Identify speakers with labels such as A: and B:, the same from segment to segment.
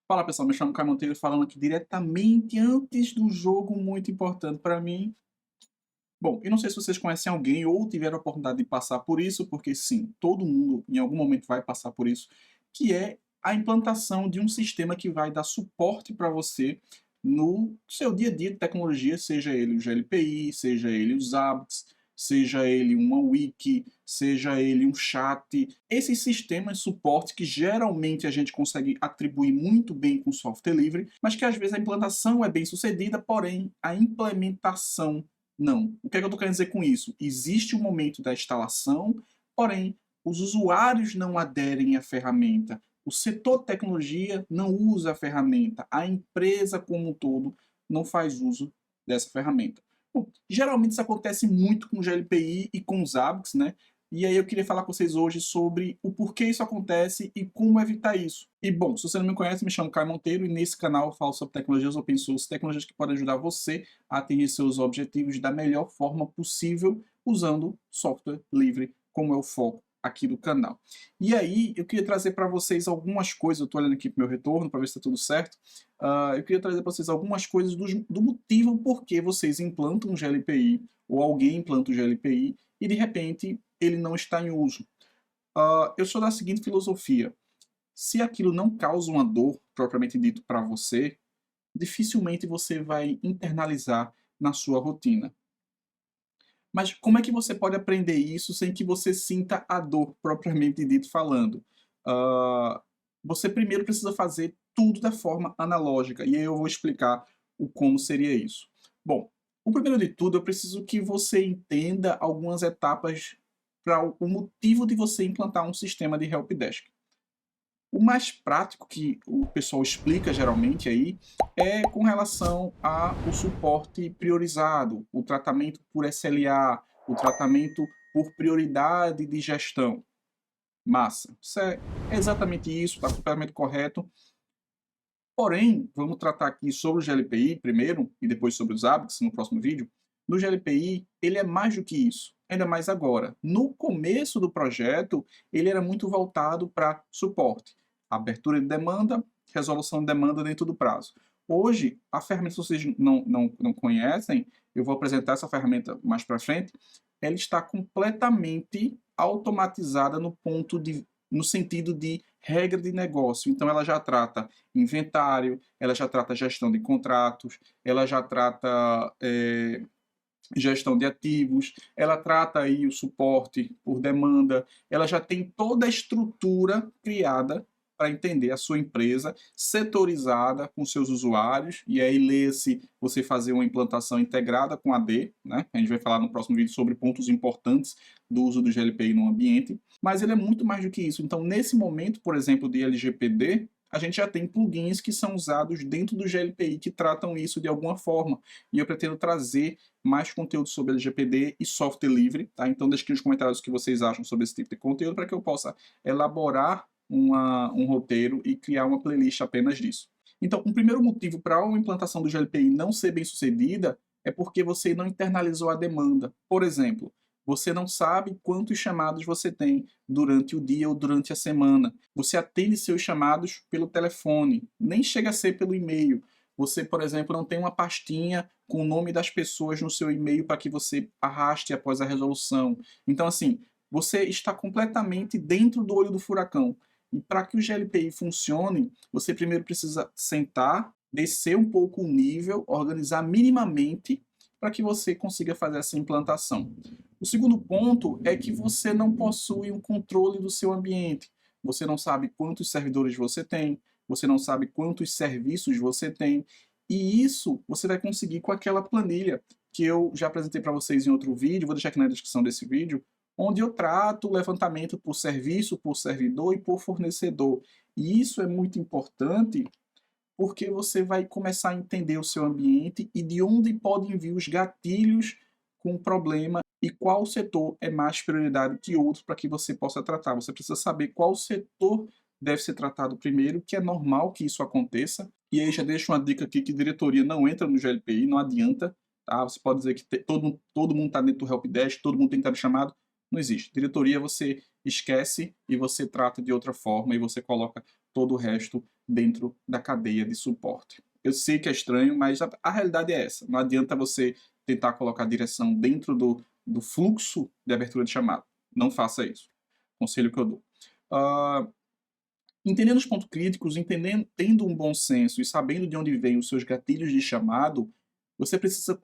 A: Fala pessoal, me chamo Caio Monteiro falando aqui diretamente antes do jogo muito importante para mim. Bom, eu não sei se vocês conhecem alguém ou tiveram a oportunidade de passar por isso, porque sim, todo mundo em algum momento vai passar por isso, que é a implantação de um sistema que vai dar suporte para você no seu dia a dia de tecnologia, seja ele o GLPI, seja ele os apps, seja ele uma wiki, seja ele um chat. Esses sistemas de suporte que geralmente a gente consegue atribuir muito bem com software livre, mas que às vezes a implantação é bem sucedida, porém a implementação não. O que é que eu estou querendo dizer com isso? Existe o momento da instalação, porém, os usuários não aderem à ferramenta. O setor de tecnologia não usa a ferramenta. A empresa como um todo não faz uso dessa ferramenta. Bom, geralmente isso acontece muito com o GLPI e com os ABACs, né? E aí eu queria falar com vocês hoje sobre o porquê isso acontece e como evitar isso. E bom, se você não me conhece, me chamo Caio Monteiro e nesse canal eu falo sobre tecnologias open source, tecnologias que podem ajudar você a atingir seus objetivos da melhor forma possível usando software livre, como é o foco aqui do canal. E aí, eu queria trazer para vocês algumas coisas, eu estou olhando aqui para o meu retorno para ver se está tudo certo. Eu queria trazer para vocês algumas coisas do motivo por que vocês implantam um GLPI ou alguém implanta o GLPI e de repente ele não está em uso. Eu sou da seguinte filosofia: se aquilo não causa uma dor propriamente dito para você, dificilmente você vai internalizar na sua rotina. Mas como é que você pode aprender isso sem que você sinta a dor propriamente dito falando? Ah, Você primeiro precisa fazer tudo da forma analógica, e aí eu vou explicar o como seria isso. Bom, o primeiro de tudo, eu preciso que você entenda algumas etapas para o motivo de você implantar um sistema de helpdesk. O mais prático que o pessoal explica geralmente aí é com relação ao suporte priorizado, o tratamento por SLA, o tratamento por prioridade de gestão. Massa. Isso é exatamente isso, está completamente correto. Porém, vamos tratar aqui sobre o GLPI primeiro e depois sobre os ABACs no próximo vídeo. No GLPI, ele é mais do que isso, ainda mais agora. No começo do projeto, ele era muito voltado para suporte, abertura de demanda, resolução de demanda dentro do prazo. Hoje, a ferramenta, se vocês não conhecem, eu vou apresentar essa ferramenta mais para frente, ela está completamente automatizada no sentido de regra de negócio. Então, ela já trata inventário, ela já trata gestão de contratos, ela já trata gestão de ativos, ela trata aí o suporte por demanda, ela já tem toda a estrutura criada para entender a sua empresa, setorizada com seus usuários, e aí lê-se você fazer uma implantação integrada com a AD, né? A gente vai falar no próximo vídeo sobre pontos importantes do uso do GLPI no ambiente, mas ele é muito mais do que isso. Então, nesse momento, por exemplo, de LGPD, a gente já tem plugins que são usados dentro do GLPI que tratam isso de alguma forma. E eu pretendo trazer mais conteúdo sobre LGPD e software livre, tá? Então deixe aqui nos comentários o que vocês acham sobre esse tipo de conteúdo para que eu possa elaborar um roteiro e criar uma playlist apenas disso. Então, um primeiro motivo para uma implantação do GLPI não ser bem sucedida é porque você não internalizou a demanda. Por exemplo, você não sabe quantos chamados você tem durante o dia ou durante a semana. Você atende seus chamados pelo telefone, nem chega a ser pelo e-mail. Você, por exemplo, não tem uma pastinha com o nome das pessoas no seu e-mail para que você arraste após a resolução. Então, assim, você está completamente dentro do olho do furacão. E para que o GLPI funcione, você primeiro precisa sentar, descer um pouco o nível, organizar minimamente para que você consiga fazer essa implantação. O segundo ponto é que você não possui um controle do seu ambiente. Você não sabe quantos servidores você tem, você não sabe quantos serviços você tem, e isso você vai conseguir com aquela planilha que eu já apresentei para vocês em outro vídeo, vou deixar aqui na descrição desse vídeo, onde eu trato o levantamento por serviço, por servidor e por fornecedor. E isso é muito importante porque você vai começar a entender o seu ambiente e de onde podem vir os gatilhos com o problema e qual setor é mais prioridade que outro para que você possa tratar. Você precisa saber qual setor deve ser tratado primeiro, que é normal que isso aconteça. E aí já deixo uma dica aqui que diretoria não entra no GLPI, não adianta. Tá? Você pode dizer que todo mundo está dentro do helpdesk, todo mundo tem que estar chamado. Não existe. Diretoria você esquece e você trata de outra forma e você coloca todo o resto dentro da cadeia de suporte. Eu sei que é estranho, mas a realidade é essa. Não adianta você tentar colocar a direção dentro do fluxo de abertura de chamada. Não faça isso. Conselho que eu dou. Entendendo os pontos críticos, tendo um bom senso e sabendo de onde vêm os seus gatilhos de chamado, você precisa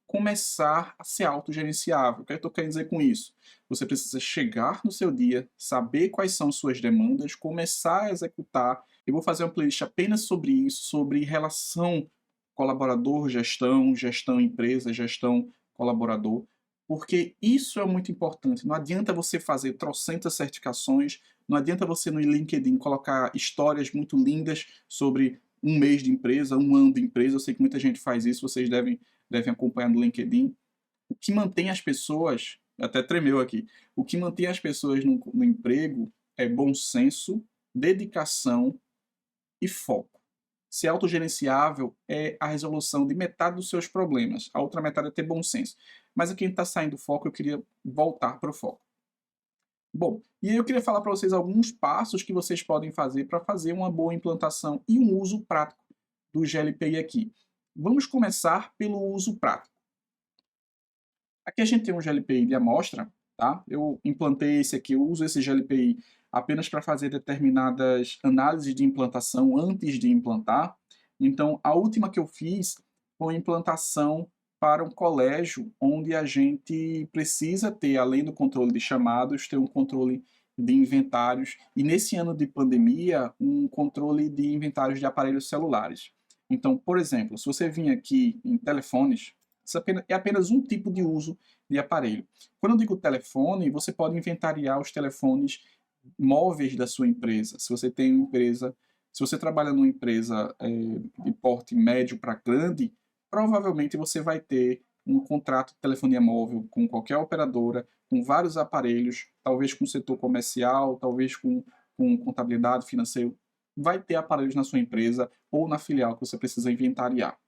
A: começar a ser autogerenciável. O que eu estou querendo dizer com isso? Você precisa chegar no seu dia, saber quais são suas demandas, começar a executar. Eu vou fazer uma playlist apenas sobre isso, sobre relação colaborador-gestão, gestão-empresa, gestão-colaborador, porque isso é muito importante. Não adianta você fazer trocentas certificações, não adianta você no LinkedIn colocar histórias muito lindas sobre um mês de empresa, um ano de empresa. Eu sei que muita gente faz isso, vocês devem acompanhar no LinkedIn. O que mantém as pessoas, até tremeu aqui, o que mantém as pessoas no emprego é bom senso, dedicação e foco. Ser autogerenciável é a resolução de metade dos seus problemas. A outra metade é ter bom senso. Mas aqui está saindo do foco, eu queria voltar para o foco. Bom, e aí eu queria falar para vocês alguns passos que vocês podem fazer para fazer uma boa implantação e um uso prático do GLPI aqui. Vamos começar pelo uso prático. Aqui a gente tem um GLPI de amostra, tá? Eu implantei esse aqui, eu uso esse GLPI apenas para fazer determinadas análises de implantação antes de implantar. Então, a última que eu fiz foi implantação para um colégio onde a gente precisa ter, além do controle de chamados, ter um controle de inventários e, nesse ano de pandemia, um controle de inventários de aparelhos celulares. Então, por exemplo, se você vir aqui em telefones, isso é apenas um tipo de uso de aparelho. Quando eu digo telefone, você pode inventariar os telefones móveis da sua empresa. Se você tem uma empresa, se você trabalha numa empresa de porte médio para grande, provavelmente você vai ter um contrato de telefonia móvel com qualquer operadora, com vários aparelhos, talvez com setor comercial, talvez com contabilidade, financeiro. Vai ter aparelhos na sua empresa ou na filial que você precisa inventariar.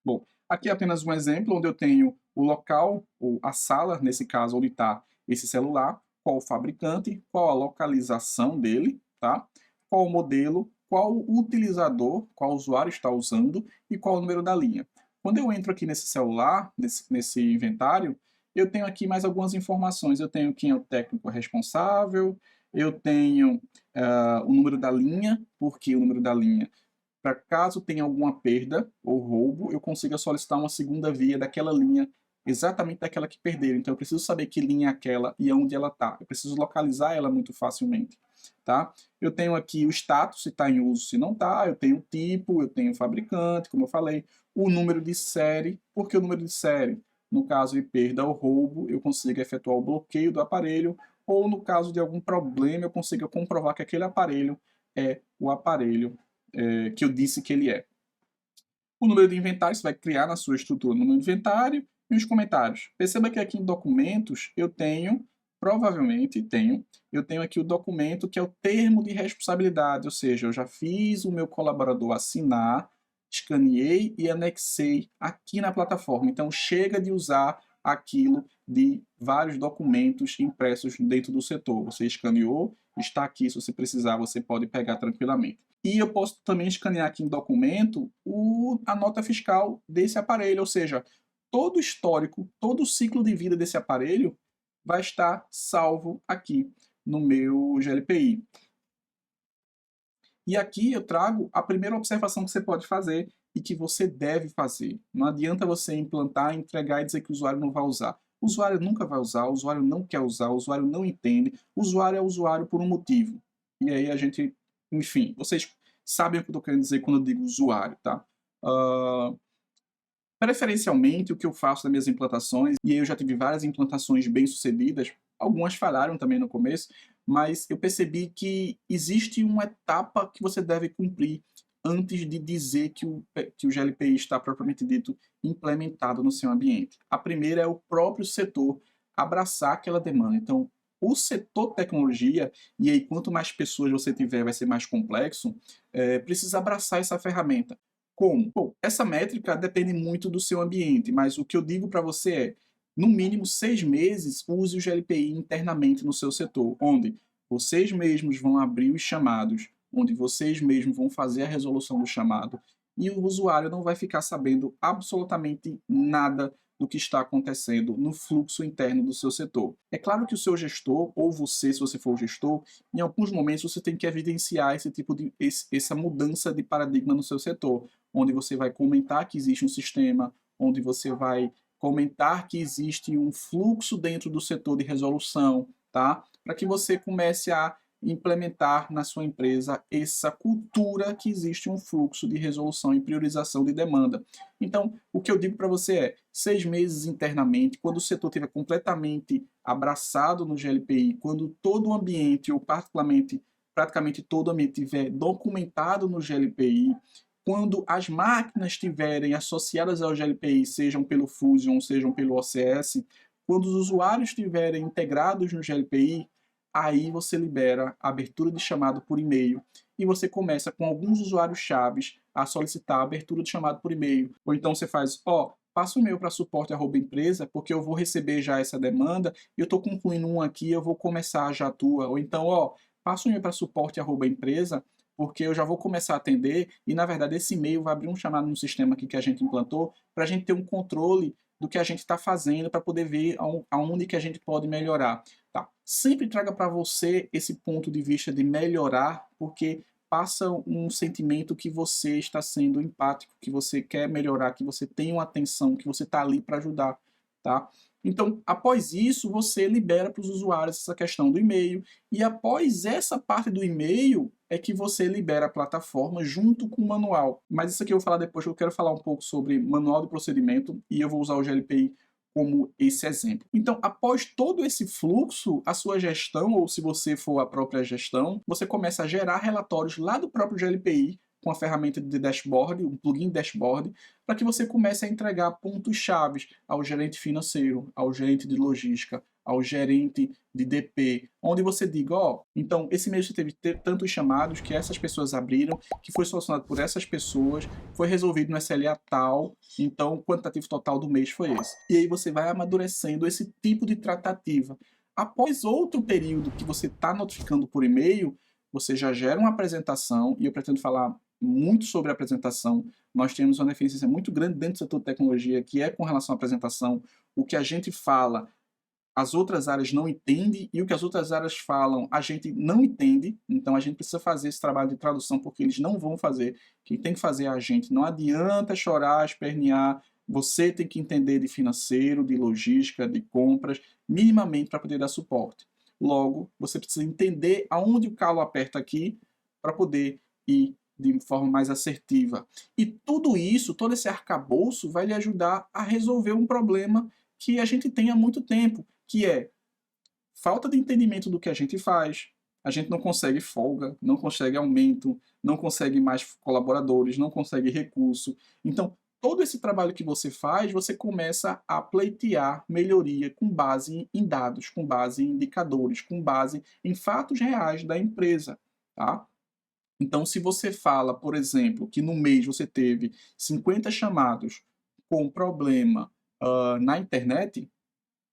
A: Bom, aqui é apenas um exemplo onde eu tenho o local, ou a sala, nesse caso, onde está esse celular, qual o fabricante, qual a localização dele, tá? Qual o modelo, qual o utilizador, qual usuário está usando e qual o número da linha. Quando eu entro aqui nesse celular, nesse inventário, eu tenho aqui mais algumas informações. Eu tenho quem é o técnico responsável, eu tenho o número da linha, porque o número da linha, para caso tenha alguma perda ou roubo, eu consiga solicitar uma segunda via daquela linha, exatamente daquela que perderam. Então eu preciso saber que linha é aquela e onde ela está. Eu preciso localizar ela muito facilmente. Tá? Eu tenho aqui o status, se está em uso, se não está. Eu tenho o tipo, eu tenho o fabricante, como eu falei. O número de série, porque o número de série, no caso de perda ou roubo, eu consigo efetuar o bloqueio do aparelho, ou no caso de algum problema, eu consigo comprovar que aquele aparelho é o aparelho que eu disse que ele é. O número de inventário você vai criar na sua estrutura no inventário e os comentários. Perceba que aqui em documentos eu tenho, provavelmente tenho, eu tenho aqui o documento que é o termo de responsabilidade, ou seja, eu já fiz o meu colaborador assinar, escaneei e anexei aqui na plataforma. Então chega de usar aquilo de vários documentos impressos dentro do setor. Você escaneou, está aqui, se você precisar, você pode pegar tranquilamente. E eu posso também escanear aqui em documento a nota fiscal desse aparelho, ou seja, todo o histórico, todo o ciclo de vida desse aparelho vai estar salvo aqui no meu GLPI. E aqui eu trago a primeira observação que você pode fazer e que você deve fazer. Não adianta você implantar, entregar e dizer que o usuário não vai usar. O usuário nunca vai usar, o usuário não quer usar, o usuário não entende, o usuário é usuário por um motivo. E aí a gente, enfim, vocês sabem o que eu estou querendo dizer quando eu digo usuário, tá? Preferencialmente, o que eu faço nas minhas implantações, e aí eu já tive várias implantações bem-sucedidas, algumas falharam também no começo, mas eu percebi que existe uma etapa que você deve cumprir antes de dizer que o GLPI está propriamente dito implementado no seu ambiente. A primeira é o próprio setor abraçar aquela demanda. Então, o setor tecnologia, e aí quanto mais pessoas você tiver, vai ser mais complexo, precisa abraçar essa ferramenta. Como? Bom, essa métrica depende muito do seu ambiente, mas o que eu digo para você é, no mínimo 6 meses, use o GLPI internamente no seu setor, onde vocês mesmos vão abrir os chamados onde vocês mesmos vão fazer a resolução do chamado e o usuário não vai ficar sabendo absolutamente nada do que está acontecendo no fluxo interno do seu setor. É claro que o seu gestor, ou você, se você for o gestor, em alguns momentos você tem que evidenciar essa mudança de paradigma no seu setor, onde você vai comentar que existe um sistema, onde você vai comentar que existe um fluxo dentro do setor de resolução, tá? Para que você comece a implementar na sua empresa essa cultura que existe um fluxo de resolução e priorização de demanda. Então, o que eu digo para você é, 6 meses internamente, quando o setor estiver completamente abraçado no GLPI, quando todo o ambiente, ou particularmente, praticamente todo o ambiente estiver documentado no GLPI, quando as máquinas estiverem associadas ao GLPI, sejam pelo Fusion, sejam pelo OCS, quando os usuários estiverem integrados no GLPI, aí você libera a abertura de chamado por e-mail e você começa com alguns usuários chaves a solicitar a abertura de chamado por e-mail. Ou então você faz, passa o e-mail para suporte@empresa, porque eu vou receber já essa demanda e eu estou concluindo um aqui, eu vou começar já a tua. Ou então, passa o e-mail para suporte@empresa, porque eu já vou começar a atender e, na verdade, esse e-mail vai abrir um chamado no sistema aqui que a gente implantou para a gente ter um controle do que a gente está fazendo para poder ver aonde que a gente pode melhorar. Tá? Sempre traga para você esse ponto de vista de melhorar, porque passa um sentimento que você está sendo empático, que você quer melhorar, que você tem uma atenção, que você está ali para ajudar. Tá? Então, após isso, você libera para os usuários essa questão do e-mail, e após essa parte do e-mail é que você libera a plataforma junto com o manual. Mas isso aqui eu vou falar depois, eu quero falar um pouco sobre manual de procedimento, e eu vou usar o GLPI como esse exemplo. Então, após todo esse fluxo, a sua gestão, ou se você for a própria gestão, você começa a gerar relatórios lá do próprio GLPI, com a ferramenta de dashboard, um plugin dashboard, para que você comece a entregar pontos chaves ao gerente financeiro, ao gerente de logística, ao gerente de DP, onde você diga, então esse mês você teve tantos chamados que essas pessoas abriram, que foi solucionado por essas pessoas, foi resolvido no SLA tal, então o quantitativo total do mês foi esse. E aí você vai amadurecendo esse tipo de tratativa. Após outro período que você está notificando por e-mail, você já gera uma apresentação, e eu pretendo falar muito sobre a apresentação. Nós temos uma deficiência muito grande dentro do setor de tecnologia, que é com relação à apresentação. O que a gente fala, as outras áreas não entendem, e o que as outras áreas falam, a gente não entende. Então a gente precisa fazer esse trabalho de tradução, porque eles não vão fazer. Quem tem que fazer é a gente. Não adianta chorar, espernear. Você tem que entender de financeiro, de logística, de compras, minimamente para poder dar suporte. Logo, você precisa entender aonde o calo aperta aqui para poder ir de forma mais assertiva. E tudo isso, todo esse arcabouço vai lhe ajudar a resolver um problema que a gente tem há muito tempo, que é falta de entendimento do que a gente faz, a gente não consegue folga, não consegue aumento, não consegue mais colaboradores, não consegue recurso. Então, todo esse trabalho que você faz, você começa a pleitear melhoria com base em dados, com base em indicadores, com base em fatos reais da empresa, tá? Então, se você fala, por exemplo, que no mês você teve 50 chamados com problema na internet,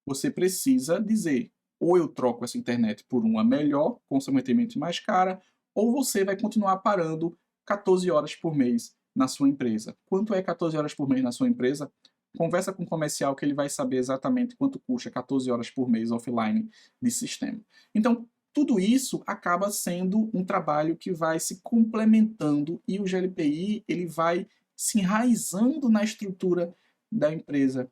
A: você precisa dizer, ou eu troco essa internet por uma melhor, consequentemente mais cara, ou você vai continuar parando 14 horas por mês na sua empresa. Quanto é 14 horas por mês na sua empresa? Conversa com o comercial que ele vai saber exatamente quanto custa 14 horas por mês offline de sistema. Então, tudo isso acaba sendo um trabalho que vai se complementando e o GLPI ele vai se enraizando na estrutura da empresa.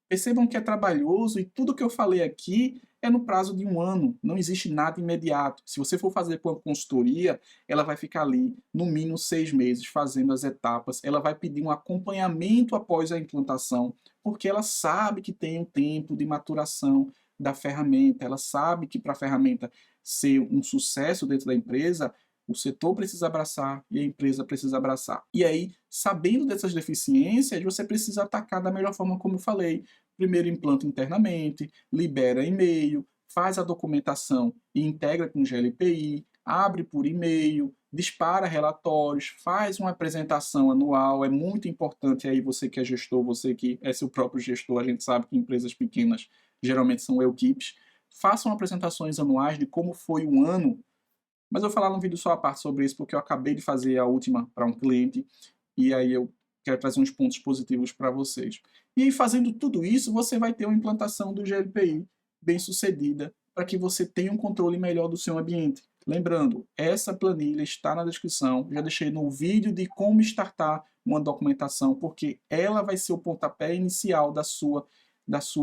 A: Percebam que é trabalhoso e tudo que eu falei aqui é no prazo de um ano, não existe nada imediato. Se você for fazer com a consultoria, ela vai ficar ali no mínimo 6 meses fazendo as etapas, ela vai pedir um acompanhamento após a implantação, porque ela sabe que tem um tempo de maturação da ferramenta, ela sabe que para a ferramenta ser um sucesso dentro da empresa, o setor precisa abraçar e a empresa precisa abraçar. E aí, sabendo dessas deficiências, você precisa atacar da melhor forma, como eu falei. Primeiro implanta internamente, libera e-mail, faz a documentação e integra com o GLPI, abre por e-mail, dispara relatórios, faz uma apresentação anual. É muito importante aí você que é gestor, você que é seu próprio gestor, a gente sabe que empresas pequenas geralmente são equipes, façam apresentações anuais de como foi o ano Mas eu vou falar num vídeo só à parte sobre isso, porque eu acabei de fazer a última para um cliente, e aí eu quero trazer uns pontos positivos para vocês. E aí, fazendo tudo isso, você vai ter uma implantação do GLPI bem sucedida, para que você tenha um controle melhor do seu ambiente. Lembrando, essa planilha está na descrição, já deixei no vídeo de como startar uma documentação, porque ela vai ser o pontapé inicial da sua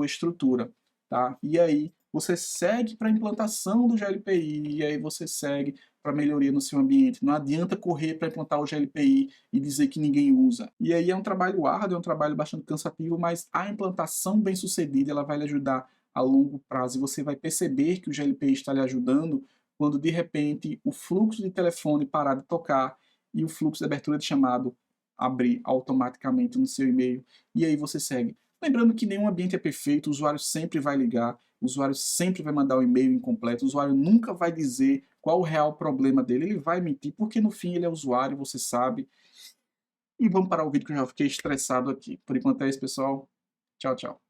A: estrutura, tá? E aí você segue para a implantação do GLPI, e aí você segue para melhoria no seu ambiente. Não adianta correr para implantar o GLPI e dizer que ninguém usa. E aí é um trabalho árduo, é um trabalho bastante cansativo, mas a implantação bem sucedida, ela vai lhe ajudar a longo prazo, e você vai perceber que o GLPI está lhe ajudando quando de repente o fluxo de telefone parar de tocar e o fluxo de abertura de chamado abrir automaticamente no seu e-mail, e aí você segue. Lembrando que nenhum ambiente é perfeito, o usuário sempre vai ligar, o usuário sempre vai mandar o e-mail incompleto, o usuário nunca vai dizer qual o real problema dele, ele vai mentir, porque no fim ele é usuário, você sabe. E vamos parar o vídeo que eu já fiquei estressado aqui. Por enquanto é isso, pessoal. Tchau, tchau.